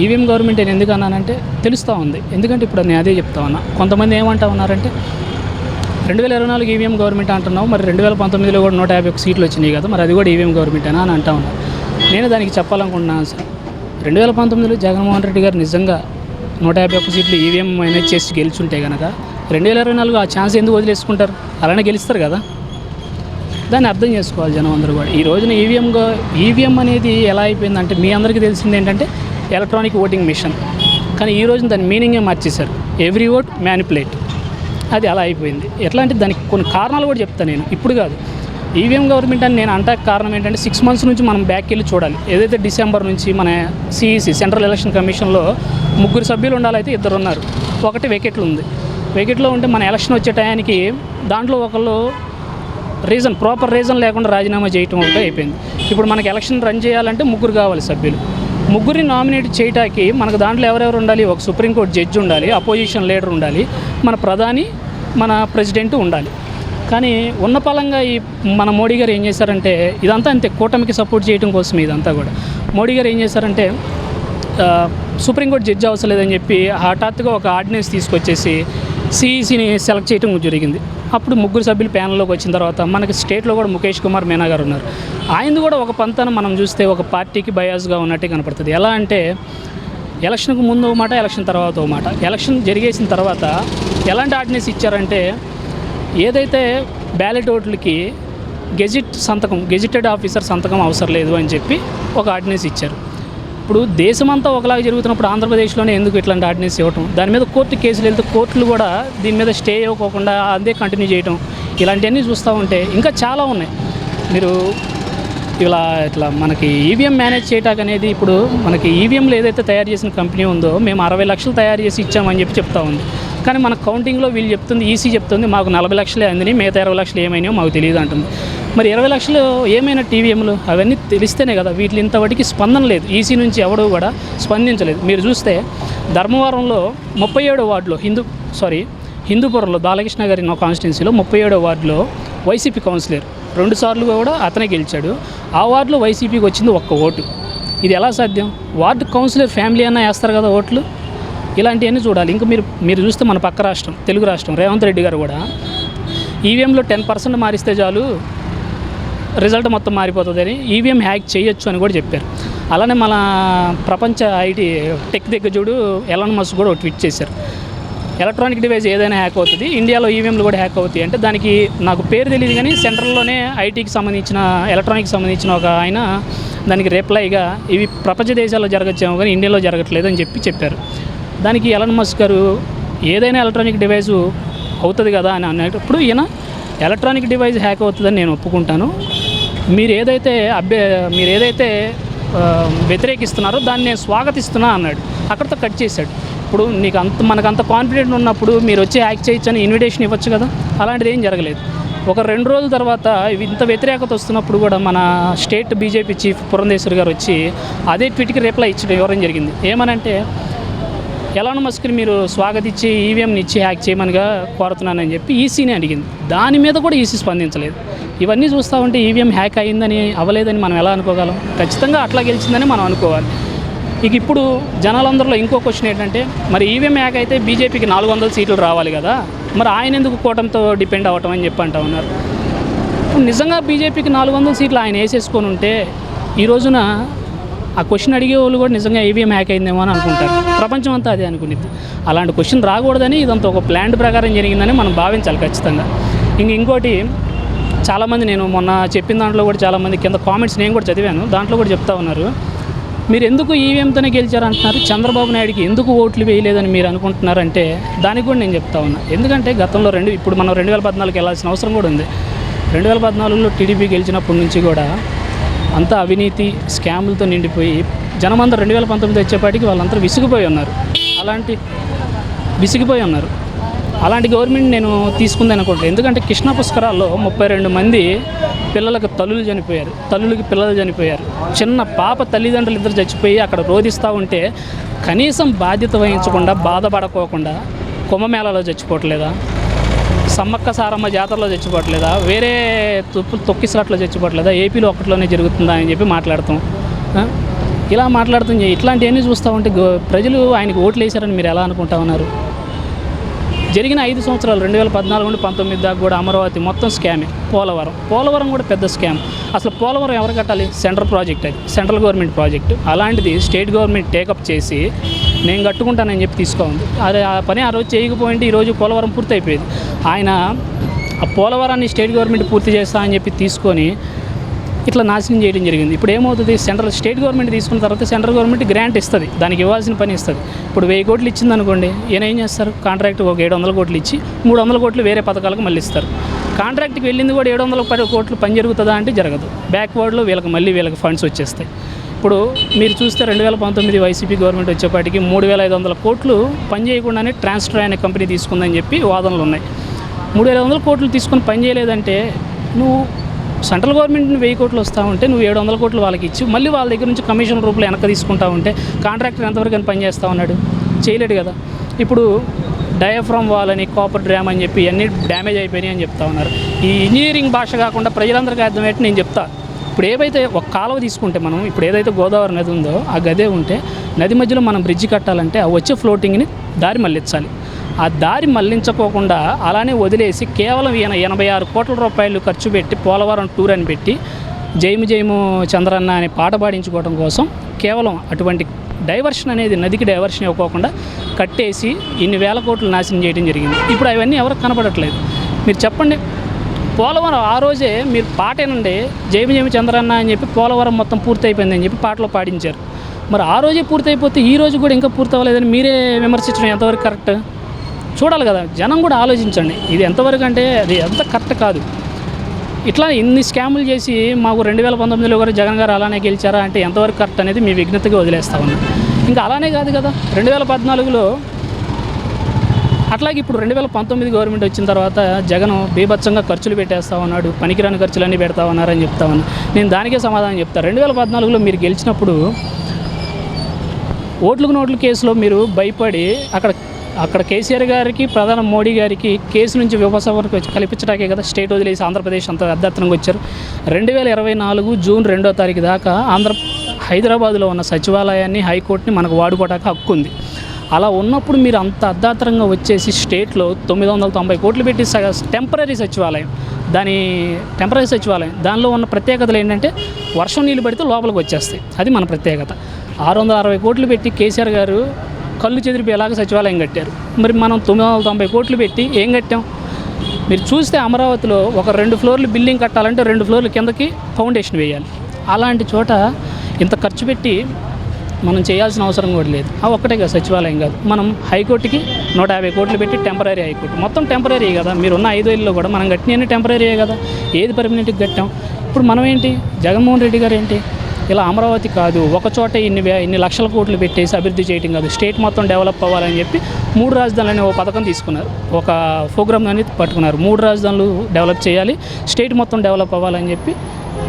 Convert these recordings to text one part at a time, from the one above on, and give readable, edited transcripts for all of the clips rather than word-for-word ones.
EVM government నేను ఎందుకు అన్నానంటే తెలుస్తూ ఉంది. ఎందుకంటే ఇప్పుడు నేను అదే చెప్తా ఉన్నా. కొంతమంది ఏమంటా ఉన్నారంటే 2024 ఈవీఎం గవర్నమెంట్ అంటున్నావు, మరి 2019లో కూడా 151 సీట్లు వచ్చినాయి కదా, మరి అది కూడా ఈవీఎం గవర్నమెంటేనా అని అంటా ఉన్నారు. నేను దానికి చెప్పాలనుకుంటున్నాను సార్, 2019లో జగన్మోహన్ రెడ్డి గారు నిజంగా 151 సీట్లు ఈవీఎం మేనేజ్ చేసి గెలుచుంటే కనుక 2024 ఆ ఛాన్స్ ఎందుకు వదిలేసుకుంటారు? అలానే గెలుస్తారు కదా. దాన్ని అర్థం చేసుకోవాలి జనం అందరూ కూడా. ఈ రోజున ఈవీఎం అనేది ఎలా అయిపోయిందంటే మీ అందరికీ తెలిసింది ఏంటంటే ఎలక్ట్రానిక్ ఓటింగ్ మిషన్. కానీ ఈ రోజున దాని మీనింగే మార్చేశారు. Every vote manipulate. అది అలా అయిపోయింది. ఎట్లా అంటే దానికి కొన్ని కారణాలు కూడా చెప్తాను నేను, ఇప్పుడు కాదు. ఈవీఎం గవర్నమెంట్ అని నేను అంటానికి కారణం ఏంటంటే 6 months నుంచి మనం బ్యాక్ వెళ్ళి చూడాలి. ఏదైతే డిసెంబర్ నుంచి మన సిఈసి సెంట్రల్ ఎలక్షన్ కమిషన్లో 3 సభ్యులు ఉండాలైతే 2 ఉన్నారు. 1 వెకెట్లు ఉంది. వెకెట్లో ఉంటే మన ఎలక్షన్ వచ్చే టయానికి దాంట్లో ఒకళ్ళు ప్రాపర్ రీజన్ లేకుండా రాజీనామా చేయటం ఒకటి అయిపోయింది. ఇప్పుడు మనకి ఎలక్షన్ రన్ చేయాలంటే 3 కావాలి సభ్యులు. 3ని నామినేట్ చేయటానికి మనకు దాంట్లో ఎవరెవరు ఉండాలి? ఒక సుప్రీంకోర్టు జడ్జి ఉండాలి, అపోజిషన్ లీడర్ ఉండాలి, మన ప్రధాని, మన ప్రెసిడెంట్ ఉండాలి. కానీ ఉన్న పలంగా మన మోడీ గారు ఏం చేశారంటే ఇదంతా అంతే, కూటమికి సపోర్ట్ చేయడం కోసం ఇదంతా కూడా. మోడీ గారు ఏం చేశారంటే సుప్రీంకోర్టు జడ్జి అవసరం లేదని చెప్పి హఠాత్తుగా ఒక ఆర్డినెన్స్ తీసుకొచ్చేసి సిఈసిని సెలెక్ట్ చేయడం జరిగింది. అప్పుడు 3 సభ్యులు ప్యానల్లోకి వచ్చిన తర్వాత మనకి స్టేట్లో కూడా ముఖేష్ కుమార్ మీనా గారు ఉన్నారు. ఆయనది కూడా ఒక పంతన మనం చూస్తే ఒక పార్టీకి బయాస్గా ఉన్నట్టే కనపడుతుంది. ఎలా అంటే ఎలక్షన్కు ముందు ఒక మాట, ఎలక్షన్ తర్వాత ఒక మాట. ఎలక్షన్ జరిగేసిన తర్వాత ఎలాంటి ఆర్డినెన్స్ ఇచ్చారంటే ఏదైతే బ్యాలెట్ ఓట్లకి గెజిటెడ్ ఆఫీసర్ సంతకం అవసరం లేదు అని చెప్పి ఒక ఆర్డినెన్స్ ఇచ్చారు. ఇప్పుడు దేశమంతా ఒకలాగా జరుగుతున్నప్పుడు ఆంధ్రప్రదేశ్లోనే ఎందుకు ఇట్లాంటి ఆర్డినెన్స్ ఇవ్వటం? దాని మీద కోర్టు కేసులు వెళ్తే కోర్టులు కూడా దీని మీద స్టే ఇవ్వకోకుండా అదే కంటిన్యూ చేయటం, ఇలాంటివన్నీ చూస్తూ ఉంటే ఇంకా చాలా ఉన్నాయి. మీరు ఇట్లా మనకి ఈవీఎం మేనేజ్ చేయటానికి అనేది ఇప్పుడు మనకి ఈవీఎంలు ఏదైతే తయారు చేసిన కంపెనీ ఉందో మేము 60 లక్షలు తయారు చేసి ఇచ్చామని చెప్పి చెప్తా ఉంది. కానీ మన కౌంటింగ్లో వీళ్ళు చెప్తుంది, ఈసీ చెప్తుంది మాకు 40 లక్షలే అందిని, మిగతా 20 లక్షలు ఏమైనాయో మాకు తెలియదు అంటుంది. మరి 20 లక్షలు ఏమైనా టీవీఎంలు అవన్నీ తెలిస్తేనే కదా. వీటిని ఇంతవరకు స్పందన లేదు. ఈసీ నుంచి ఎవడూ కూడా స్పందించలేదు. మీరు చూస్తే ధర్మవరంలో 37వ వార్డులో హిందూపురంలో బాలకృష్ణ గారి కాన్స్టిట్యున్సీలో 37వ వార్డులో వైసీపీ కౌన్సిలర్ 2 సార్లు కూడా అతనే గెలిచాడు. ఆ వార్డులో వైసీపీకి వచ్చింది 1 ఓటు. ఇది ఎలా సాధ్యం? వార్డు కౌన్సిలర్ ఫ్యామిలీ అన్నా వేస్తారు కదా ఓట్లు. ఇలాంటివన్నీ చూడాలి. ఇంకా మీరు చూస్తే మన పక్క రాష్ట్రం, తెలుగు రాష్ట్రం, రేవంత్ రెడ్డి గారు కూడా ఈవీఎంలో 10% మారిస్తే చాలు రిజల్ట్ మొత్తం మారిపోతుందని ఈవీఎం హ్యాక్ చేయొచ్చు అని కూడా చెప్పారు. అలానే మన ప్రపంచ ఐటీ టెక్ దిగ్గజుడు ఎలాన్ మస్క్ కూడా ట్వీట్ చేశారు, ఎలక్ట్రానిక్ డివైస్ ఏదైనా హ్యాక్ అవుతుంది, ఇండియాలో ఈవీఎంలు కూడా హ్యాక్ అవుతాయి అంటే దానికి నాకు పేరు తెలియదు కానీ సెంట్రల్లోనే ఐటీకి సంబంధించిన ఎలక్ట్రానిక్కి సంబంధించిన ఒక ఆయన దానికి రిప్లైగా ఇవి ప్రపంచ దేశాల్లో జరగచ్చేమో కానీ ఇండియాలో జరగట్లేదు అని చెప్పారు. దానికి ఎలాన్ మస్క్ గారు ఏదైనా ఎలక్ట్రానిక్ డివైసు అవుతుంది కదా అని అనేటప్పుడు ఈయన ఎలక్ట్రానిక్ డివైస్ హ్యాక్ అవుతుందని నేను ఒప్పుకుంటాను, మీరు ఏదైతే వ్యతిరేకిస్తున్నారో దాన్ని నేను స్వాగతిస్తున్నా అన్నాడు. అక్కడితో కట్ చేశాడు. ఇప్పుడు మనకు అంత కాన్ఫిడెంట్ ఉన్నప్పుడు మీరు వచ్చి హ్యాక్ చేయొచ్చు అని ఇన్విటేషన్ ఇవ్వచ్చు కదా. అలాంటిది ఏం జరగలేదు. ఒక 2 రోజుల తర్వాత ఇంత వ్యతిరేకత వస్తున్నప్పుడు కూడా మన స్టేట్ బీజేపీ చీఫ్ పురంధేశ్వరి గారు వచ్చి అదే ట్వీట్కి రిప్లై ఇవ్వడం జరిగింది. ఏమనంటే ఎలాన్ మస్క్ని మీరు స్వాగతించి ఈవీఎంని ఇచ్చి హ్యాక్ చేయమనిగా కోరుతున్నానని చెప్పి ఈసీని అడిగింది. దాని మీద కూడా ఈసీ స్పందించలేదు. ఇవన్నీ చూస్తూ ఉంటే ఈవీఎం హ్యాక్ అయ్యిందని అవ్వలేదని మనం ఎలా అనుకోగలం? ఖచ్చితంగా అట్లా గెలిచిందని మనం అనుకోవాలి. ఇప్పుడు జనాలందరిలో ఇంకో క్వశ్చన్ ఏంటంటే మరి ఈవీఎం హ్యాక్ అయితే బీజేపీకి 400 సీట్లు రావాలి కదా, మరి ఆయన ఎందుకు కూటమితో డిపెండ్ అవ్వటం అని చెప్పి అంటూ ఉన్నారు. ఇప్పుడు నిజంగా బీజేపీకి 400 సీట్లు ఆయన వేసేసుకొని ఉంటే ఈ రోజున ఆ క్వశ్చన్ అడిగే వాళ్ళు కూడా నిజంగా ఈవీఎం హ్యాక్ అయిందేమో అని అనుకుంటారు. ప్రపంచం అంతా అదే అనుకునేది. అలాంటి క్వశ్చన్ రాకూడదని ఇదంతా ఒక ప్లాన్ ప్రకారం జరిగిందని మనం భావించాలి ఖచ్చితంగా. ఇంకోటి చాలామంది నేను మొన్న చెప్పిన దాంట్లో కూడా చాలామంది కింద కామెంట్స్ నేను కూడా చదివాను. దాంట్లో కూడా చెప్తా ఉన్నారు మీరు ఎందుకు ఈవీఎంతోనే గెలిచారంటున్నారు, చంద్రబాబు నాయుడికి ఎందుకు ఓట్లు వేయలేదని మీరు అనుకుంటున్నారంటే దానికి కూడా నేను చెప్తా ఉన్నా. ఎందుకంటే గతంలో ఇప్పుడు మనం 2014 వెళ్ళాల్సిన అవసరం కూడా ఉంది. 2014లో టీడీపీ గెలిచినప్పటి నుంచి కూడా అంతా అవినీతి స్కాములతో నిండిపోయి జనమంతా 2019 వచ్చేపాటికి వాళ్ళంతా విసిగిపోయి ఉన్నారు. అలాంటి గవర్నమెంట్ నేను తీసుకుంది అనుకోండి. ఎందుకంటే కృష్ణా పుష్కరాల్లో 32 మంది పిల్లలకి పిల్లలు చనిపోయారు. చిన్న పాప తల్లిదండ్రులు ఇద్దరు చచ్చిపోయి అక్కడ రోధిస్తూ ఉంటే కనీసం బాధ్యత వహించకుండా బాధపడకోకుండా కుంభమేళాలో చచ్చిపోవట్లేదా, సమ్మక్క సారమ్మ జాతరలో చచ్చిపోవట్లేదా, వేరే తొక్కిసలాట్లో చచ్చిపోవట్లేదా, ఏపీలో ఒక్కట్లోనే జరుగుతుందా అని చెప్పి మాట్లాడతాం. ఇలా మాట్లాడుతుంది. ఇట్లాంటివన్నీ చూస్తూ ఉంటే ప్రజలు ఆయనకు ఓట్లు వేశారని మీరు ఎలా అనుకుంటా ఉన్నారు? జరిగిన 5 సంవత్సరాలు 2014 నుండి 19 దాకా కూడా అమరావతి మొత్తం స్కామే. పోలవరం కూడా పెద్ద స్కామ్. అసలు పోలవరం ఎవరు కట్టాలి? సెంట్రల్ ప్రాజెక్ట్, అది సెంట్రల్ గవర్నమెంట్ ప్రాజెక్టు. అలాంటిది స్టేట్ గవర్నమెంట్ టేకప్ చేసి నేను కట్టుకుంటానని చెప్పి తీసుకోండి. అదే ఆ పని ఆ రోజు చేయకపోయింటే ఈరోజు పోలవరం పూర్తి అయిపోయేది. ఆయన ఆ పోలవరాన్ని స్టేట్ గవర్నమెంట్ పూర్తి చేస్తా అని చెప్పి తీసుకొని ఇట్లా నాశనం చేయడం జరిగింది. ఇప్పుడు ఏమవుతుంది? స్టేట్ గవర్నమెంట్ తీసుకున్న తర్వాత సెంట్రల్ గవర్నమెంట్ గ్రాంట్ ఇస్తుంది, దానికి ఇవ్వాల్సిన పని ఇస్తుంది. ఇప్పుడు 1000 కోట్లు ఇచ్చింది అనుకోండి, ఈయన ఏం చేస్తారు? కాంట్రాక్ట్ ఒక 700 కోట్లు ఇచ్చి 300 కోట్లు వేరే పథకాలకు మళ్ళీ ఇస్తారు. కాంట్రాక్ట్కి వెళ్ళింది కూడా 710 కోట్లు పని జరుగుతుందా అంటే జరగదు. బ్యాక్వర్డ్లో వీళ్ళకి ఫండ్స్ వచ్చేస్తాయి. ఇప్పుడు మీరు చూస్తే 2019 వైసీపీ గవర్నమెంట్ వచ్చేపాటికి 3500 కోట్లు పని చేయకుండానే ట్రాన్స్టర్ అనే కంపెనీ తీసుకుందని చెప్పి వాదనలు ఉన్నాయి. 3500 కోట్లు తీసుకొని పని చేయలేదంటే నువ్వు సెంట్రల్ గవర్నమెంట్ 1000 కోట్లు వస్తూ ఉంటే నువ్వు 700 కోట్లు వాళ్ళకి ఇచ్చి మళ్ళీ వాళ్ళ దగ్గర నుంచి కమిషన్ రూపంలో వెనక తీసుకుంటా ఉంటే కాంట్రాక్టర్ ఎంతవరకు అని పని చేస్తూ ఉన్నాడు? చేయలేడు కదా. ఇప్పుడు డయాఫ్రమ్ వాల్ అని, కాపర్ డ్యామ్ అని చెప్పి అన్నీ డ్యామేజ్ అయిపోయినాయి అని చెప్తా ఉన్నారు. ఈ ఇంజనీరింగ్ భాష కాకుండా ప్రజలందరికీ అర్థమయ్యేట్టు నేను చెప్తా. ఇప్పుడు ఏవైతే ఒక కాలువ తీసుకుంటే మనం ఇప్పుడు ఏదైతే గోదావరి నది ఉందో ఆ గదే ఉంటే నది మధ్యలో మనం బ్రిడ్జి కట్టాలంటే ఆ వచ్చే ఫ్లోటింగ్ని దారి మళ్ళించాలి. ఆ దారి మళ్లించుకోకుండా అలానే వదిలేసి కేవలం 86 కోట్ల రూపాయలు ఖర్చు పెట్టి పోలవరం టూర్ అని పెట్టి జైము చంద్రన్న అనే పాట పాడించుకోవడం కోసం కేవలం అటువంటి డైవర్షన్ అనేది నదికి డైవర్షన్ ఇవ్వకోకుండా కట్టేసి ఇన్ని వేల కోట్లు నాశనం చేయడం జరిగింది. ఇప్పుడు అవన్నీ ఎవరికి కనపడట్లేదు. మీరు చెప్పండి, పోలవరం ఆ రోజే మీరు పాటేనండి, జైము చంద్రన్న అని చెప్పి పోలవరం మొత్తం పూర్తి అయిపోయిందని చెప్పి పాటలో పాడించారు. మరి ఆ రోజే పూర్తి అయిపోతే ఈ రోజు కూడా ఇంకా పూర్తి అవ్వలేదని మీరే విమర్శించడం ఎంతవరకు కరెక్ట్? చూడాలి కదా, జనం కూడా ఆలోచించండి. ఇది ఎంతవరకు అంటే అది ఎంత కరెక్ట్ కాదు. ఇట్లా ఇన్ని స్కాములు చేసి మాకు 2019లో కూడా జగన్ గారు అలానే గెలిచారా అంటే ఎంతవరకు కరెక్ట్ అనేది మీ విజ్ఞతగా వదిలేస్తా ఉన్నాం. ఇంకా అలానే కాదు కదా, 2014లో అట్లాగే ఇప్పుడు 2019 గవర్నమెంట్ వచ్చిన తర్వాత జగన్ బీభత్సంగా ఖర్చులు పెట్టేస్తా ఉన్నాడు, పనికిరాని ఖర్చులన్నీ పెడతా ఉన్నారని చెప్తా ఉన్నాను. నేను దానికే సమాధానం చెప్తాను. 2014లో మీరు గెలిచినప్పుడు ఓట్లకు నోట్ల కేసులో మీరు భయపడి అక్కడ కేసీఆర్ గారికి, ప్రధాని మోడీ గారికి కేసు నుంచి ఉపసంహరణ కల్పించడానికే కదా స్టేట్ వదిలేసి ఆంధ్రప్రదేశ్ అంతా అర్ధాత్రంగా వచ్చారు. 2024 జూన్ 2వ తారీఖు దాకా హైదరాబాద్లో ఉన్న సచివాలయాన్ని, హైకోర్టుని మనకు వాడుకోవడానికి హక్కు ఉంది. అలా ఉన్నప్పుడు మీరు అంత అర్ధాత్రంగా వచ్చేసి స్టేట్లో 990 కోట్లు పెట్టి టెంపరీ సచివాలయం, దానిలో ఉన్న ప్రత్యేకతలు ఏంటంటే వర్షం నీళ్ళు పడితే లోపలికి వచ్చేస్తాయి. అది మన ప్రత్యేకత. 660 కోట్లు పెట్టి కేసీఆర్ గారు కళ్ళు చెదిరిపోయేలాగా సచివాలయం కట్టారు. మరి మనం 990 కోట్లు పెట్టి ఏం కట్టాం? మీరు చూస్తే అమరావతిలో ఒక 2 ఫ్లోర్లు బిల్డింగ్ కట్టాలంటే 2 ఫ్లోర్లు కిందకి ఫౌండేషన్ వేయాలి. అలాంటి చోట ఇంత ఖర్చు పెట్టి మనం చేయాల్సిన అవసరం కూడా లేదు. ఒక్కటే కదా సచివాలయం కాదు, మనం హైకోర్టుకి 150 కోట్లు పెట్టి టెంపరీ హైకోర్టు మొత్తం టెంపరీ కదా. మీరున్న 5 ఏళ్ళలో కూడా మనం కట్టినవన్నీ టెంపరీయే కదా, ఏది పర్మనెంట్కి కట్టాం. ఇప్పుడు మనం ఏంటి, జగన్మోహన్ రెడ్డి గారు ఏంటి ఇలా అమరావతి కాదు ఒక చోట ఇన్ని లక్షల కోట్లు పెట్టేసి అభివృద్ధి చేయడం కాదు, స్టేట్ మొత్తం డెవలప్ అవ్వాలని చెప్పి 3 రాజధానులని ఒక పథకం తీసుకున్నారు, ఒక ప్రోగ్రామ్ అనేది పట్టుకున్నారు. 3 రాజధానులు డెవలప్ చేయాలి, స్టేట్ మొత్తం డెవలప్ అవ్వాలని చెప్పి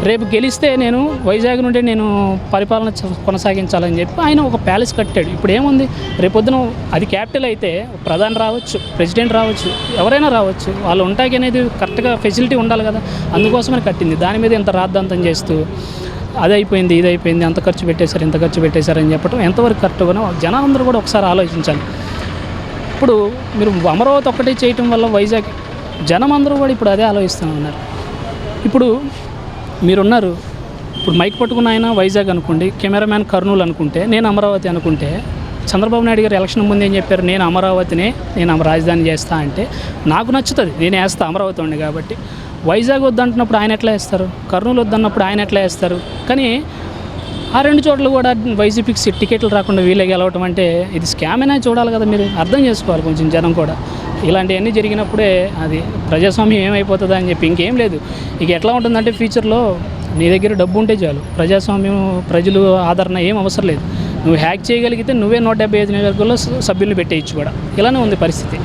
రేపు గెలిస్తే నేను వైజాగ్ నుండి నేను పరిపాలన కొనసాగించాలని చెప్పి ఆయన ఒక ప్యాలెస్ కట్టాడు. ఇప్పుడు ఏముంది, రేపొద్దున అది క్యాపిటల్ అయితే ప్రధాని రావచ్చు, ప్రెసిడెంట్ రావచ్చు, ఎవరైనా రావచ్చు, వాళ్ళు ఉంటాకి అనేది కరెక్ట్గా ఫెసిలిటీ ఉండాలి కదా, అందుకోసమే కట్టింది. దాని మీద ఇంత రాద్ధాంతం చేస్తూ అది అయిపోయింది, ఇది అయిపోయింది, అంత ఖర్చు పెట్టేశారు, ఇంత ఖర్చు పెట్టేశారని చెప్పడం ఎంతవరకు కరెక్ట్గానో జనాలందరూ కూడా ఒకసారి ఆలోచించాలి. ఇప్పుడు మీరు అమరావతి ఒక్కటే చేయటం వల్ల వైజాగ్ జనం అందరూ కూడా ఇప్పుడు అదే ఆలోచిస్తూ ఉన్నారు. ఇప్పుడు మీరున్నారు, ఇప్పుడు మైక్ పట్టుకున్న ఆయన వైజాగ్ అనుకోండి, కెమెరామ్యాన్ కర్నూలు అనుకుంటే, నేను అమరావతి అనుకుంటే, చంద్రబాబు నాయుడు గారు ఎలక్షన్ ముందు ఏం చెప్పారు, నేను అమరావతినే రాజధాని చేస్తా అంటే నాకు నచ్చుతుంది, నేను వేస్తా అమరావతి ఉండి కాబట్టి. వైజాగ్ వద్దంటున్నప్పుడు ఆయన ఎట్లా వేస్తారు, కర్నూలు వద్దన్నప్పుడు ఆయన ఎట్లా వేస్తారు? కానీ ఆ 2 చోట్ల కూడా వైసీపీకి టికెట్లు రాకుండా వీళ్ళే గెలవటం అంటే ఇది స్కామ్ అయినా చూడాలి కదా, మీరు అర్థం చేసుకోవాలి కొంచెం జనం కూడా. ఇలాంటివన్నీ జరిగినప్పుడే అది ప్రజాస్వామ్యం ఏమైపోతుందా అని చెప్పి ఇంకేం లేదు. ఇక ఎట్లా ఉంటుందంటే ఫ్యూచర్లో నీ దగ్గర డబ్బు ఉంటే చాలు, ప్రజాస్వామ్యం ప్రజలు ఆదరణ ఏం అవసరం లేదు. నువ్వు హ్యాక్ చేయగలిగితే నువ్వే 175 నియోజకవర్గాల్లో సభ్యులను పెట్టేయచ్చు కూడా. ఇలానే ఉంది పరిస్థితి.